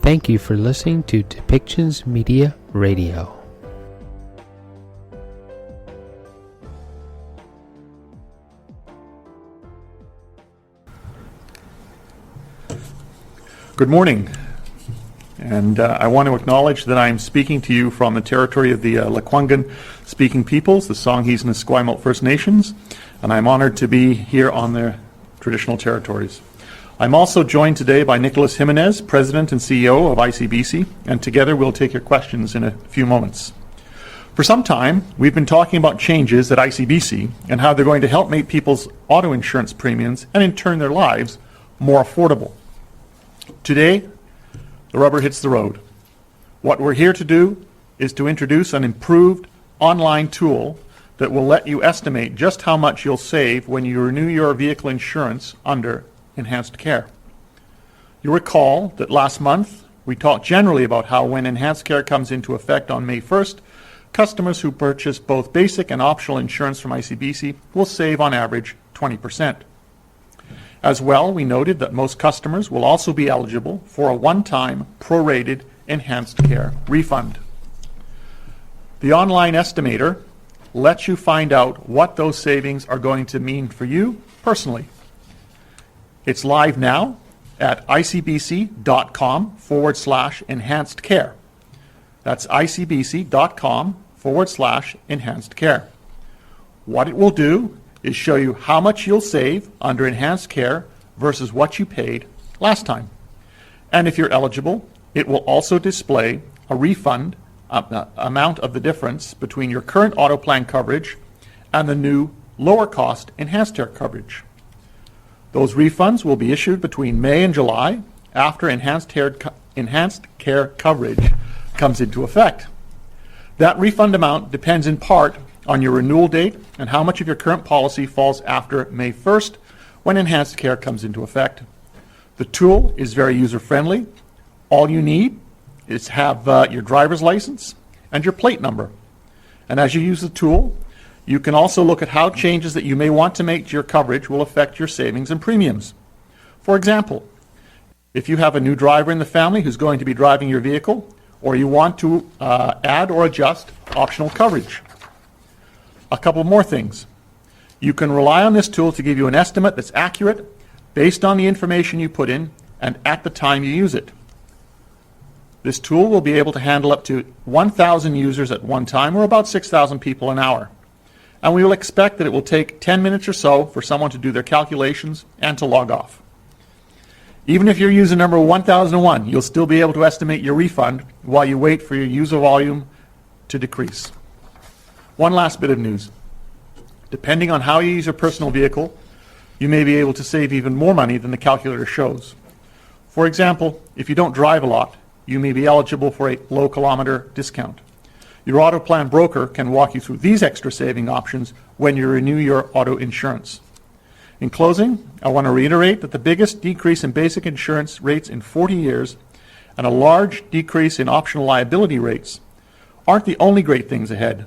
Thank you for listening to Depictions Media Radio. Good morning, and I want to acknowledge that I'm speaking to you from the territory of the Lekwungen speaking peoples, the Songhees and the Esquimalt First Nations, and I'm honored to be here on their traditional territories. I'm also joined today by Nicholas Jimenez, President and CEO of ICBC, and together we'll take your questions in a few moments. For some time, we've been talking about changes at ICBC and how they're going to help make people's auto insurance premiums and in turn their lives more affordable. Today, the rubber hits the road. What we're here to do is to introduce an improved online tool that will let you estimate just how much you'll save when you renew your vehicle insurance under enhanced care. You'll recall that last month we talked generally about how when enhanced care comes into effect on May 1st, customers who purchase both basic and optional insurance from ICBC will save on average 20%. As well, we noted that most customers will also be eligible for a one-time prorated enhanced care refund. The online estimator lets you find out what those savings are going to mean for you personally. It's live now at icbc.com/enhanced care. That's icbc.com/enhanced care. What it will do is show you how much you'll save under enhanced care versus what you paid last time. And if you're eligible, it will also display a refund amount of the difference between your current auto plan coverage and the new lower cost enhanced care coverage. Those refunds will be issued between May and July after enhanced care coverage comes into effect. That refund amount depends in part on your renewal date and how much of your current policy falls after May 1st when enhanced care comes into effect. The tool is very user-friendly. All you need is have your driver's license and your plate number. And as you use the tool, you can also look at how changes that you may want to make to your coverage will affect your savings and premiums. For example, if you have a new driver in the family who's going to be driving your vehicle, or you want to add or adjust optional coverage. A couple more things. You can rely on this tool to give you an estimate that's accurate based on the information you put in and at the time you use it. This tool will be able to handle up to 1,000 users at one time, or about 6,000 people an hour. And we will expect that it will take 10 minutes or so for someone to do their calculations and to log off. Even if you're user number 1001, you'll still be able to estimate your refund while you wait for your user volume to decrease. One last bit of news. Depending on how you use your personal vehicle, you may be able to save even more money than the calculator shows. For example, if you don't drive a lot, you may be eligible for a low kilometer discount. Your auto plan broker can walk you through these extra saving options when you renew your auto insurance. In closing, I want to reiterate that the biggest decrease in basic insurance rates in 40 years and a large decrease in optional liability rates aren't the only great things ahead,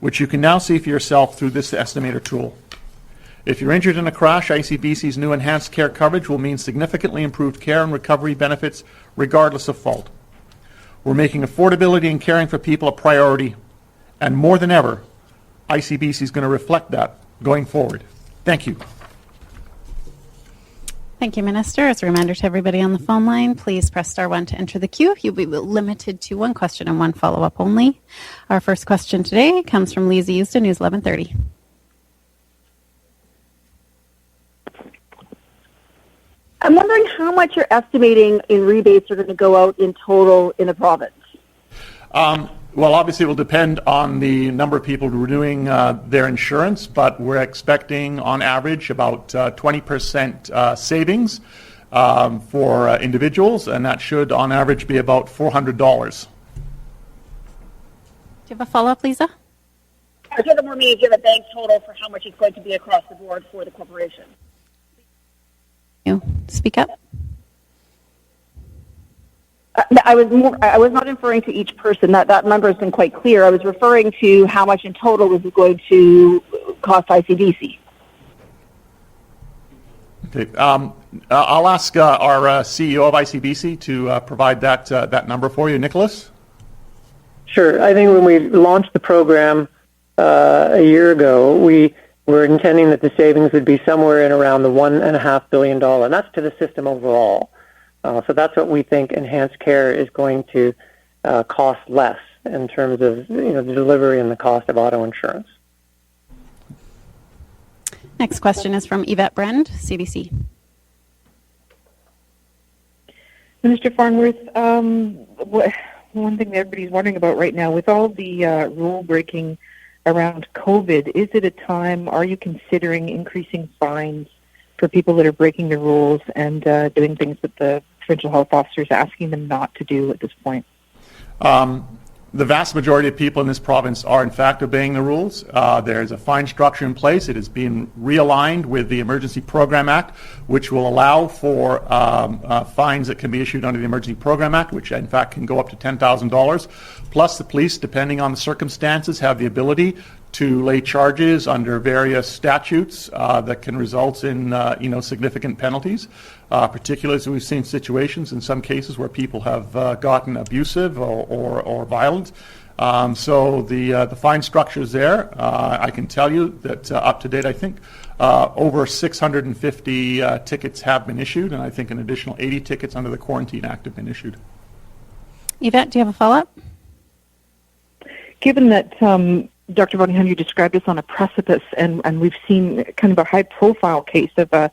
which you can now see for yourself through this estimator tool. If you're injured in a crash, ICBC's new enhanced care coverage will mean significantly improved care and recovery benefits regardless of fault. We're making affordability and caring for people a priority, and more than ever, ICBC is going to reflect that going forward. Thank you. Thank you, Minister. As a reminder to everybody on the phone line, please press star 1 to enter the queue. You'll be limited to one question and one follow-up only. Our first question today comes from Lisa Houston, News 1130. I'm wondering how much you're estimating in rebates are going to go out in total in the province. Well, obviously it will depend on the number of people renewing their insurance, but we're expecting on average about 20% savings for individuals, and that should on average be about $400. Do you have a follow-up, Lisa? I was more me, give a bank total for how much it's going to be across the board for the corporation. You speak up. I was not referring to each person. That number has been quite clear. I was referring to how much in total is it going to cost ICBC. Okay. I'll ask our CEO of ICBC to provide that number for you, Nicholas. Sure. I think when we launched the program a year ago, we were intending that the savings would be somewhere in around the $1.5 billion, and that's to the system overall. So that's what we think enhanced care is going to cost less in terms of the delivery and the cost of auto insurance. Next question is from Yvette Brand, CBC. Minister Farnworth, one thing that everybody's wondering about right now, with all the rule breaking around COVID, is it a time, are you considering increasing fines for people that are breaking the rules and doing things that the provincial health officers are asking them not to do at this point? The vast majority of people in this province are in fact obeying the rules. There's a fine structure in place. It is being realigned with the Emergency Program Act, which will allow for fines that can be issued under the Emergency Program Act, which in fact can go up to $10,000. Plus the police, depending on the circumstances, have the ability to lay charges under various statutes that can result in significant penalties. Particularly as we've seen situations in some cases where people have gotten abusive or violent. So the fine structure is there. I can tell you that up to date, I think over 650 tickets have been issued, and I think an additional 80 tickets under the Quarantine Act have been issued. Yvette, do you have a follow-up? Given that Dr. Bonningham, you described us on a precipice, and we've seen kind of a high-profile case of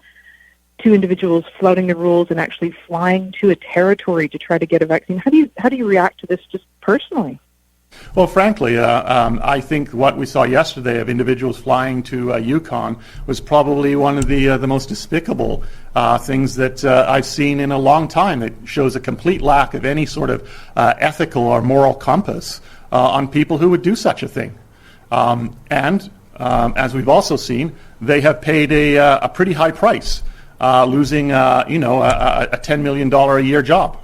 two individuals flouting the rules and actually flying to a territory to try to get a vaccine. How do you react to this just personally? Well, frankly, I think what we saw yesterday of individuals flying to Yukon was probably one of the most despicable things that I've seen in a long time. It shows a complete lack of any sort of ethical or moral compass on people who would do such a thing. And as we've also seen, they have paid a pretty high price, losing a $10 million a year job,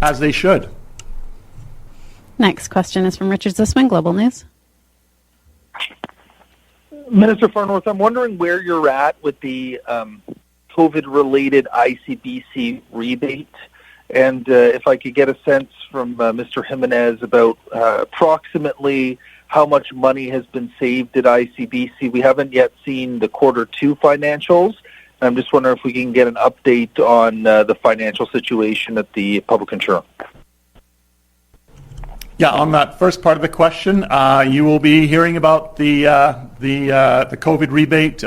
as they should. Next question is from Richard Zussman, Global News. Minister Farnworth, I'm wondering where you're at with the COVID-related ICBC rebate, and if I could get a sense from Mr. Jimenez about approximately how much money has been saved at ICBC. We haven't yet seen the Q2 financials. I'm just wondering if we can get an update on the financial situation at the public insurer. Yeah, on that first part of the question, you will be hearing about the COVID rebate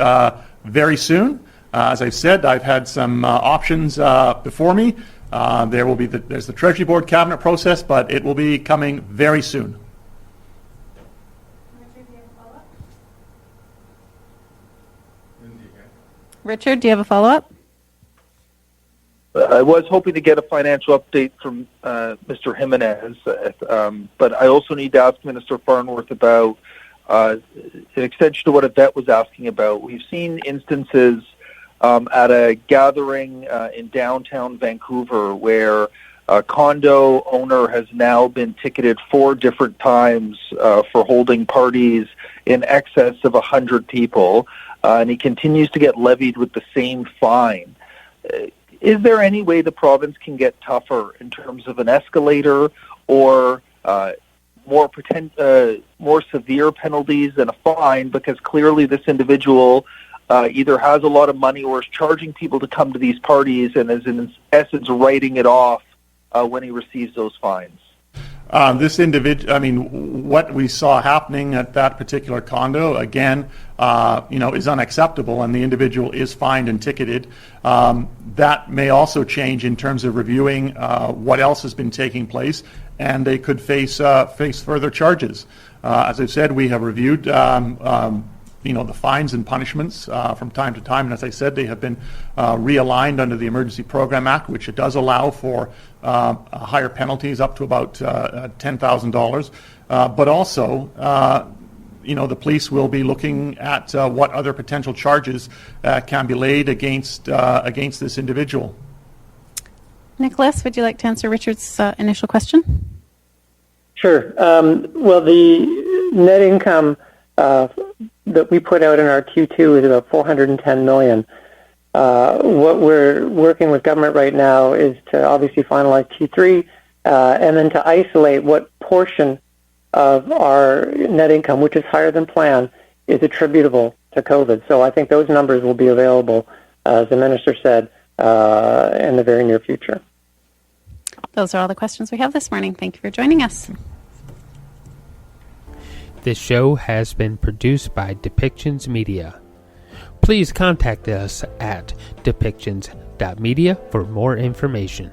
very soon. As I've said, I've had some options before me. There's the Treasury Board cabinet process, but it will be coming very soon. Richard, do you have a follow-up? I was hoping to get a financial update from Mr. Jimenez, but I also need to ask Minister Farnworth about an extension to what Yvette was asking about. We've seen instances at a gathering in downtown Vancouver where a condo owner has now been ticketed 4 different times for holding parties in excess of 100 people, and he continues to get levied with the same fine. Is there any way the province can get tougher in terms of an escalator or more severe penalties than a fine? Because clearly this individual either has a lot of money or is charging people to come to these parties and is in essence writing it off when he receives those fines. This individual, what we saw happening at that particular condo, again, is unacceptable, and the individual is fined and ticketed. That may also change in terms of reviewing what else has been taking place, and they could face further charges. As I've said, we have reviewed the fines and punishments from time to time, and as I said, they have been realigned under the Emergency Program Act, which it does allow for higher penalties up to about $10,000. But also, the police will be looking at what other potential charges can be laid against this individual. Nicholas, would you like to answer Richard's initial question? Sure. Well, the net income that we put out in our Q2 is about $410 million. What we're working with government right now is to obviously finalize T3 and then to isolate what portion of our net income, which is higher than planned, is attributable to COVID. So I think those numbers will be available, as the Minister said, in the very near future. Those are all the questions we have this morning. Thank you for joining us. This show has been produced by Depictions Media. Please contact us at depictions.media for more information.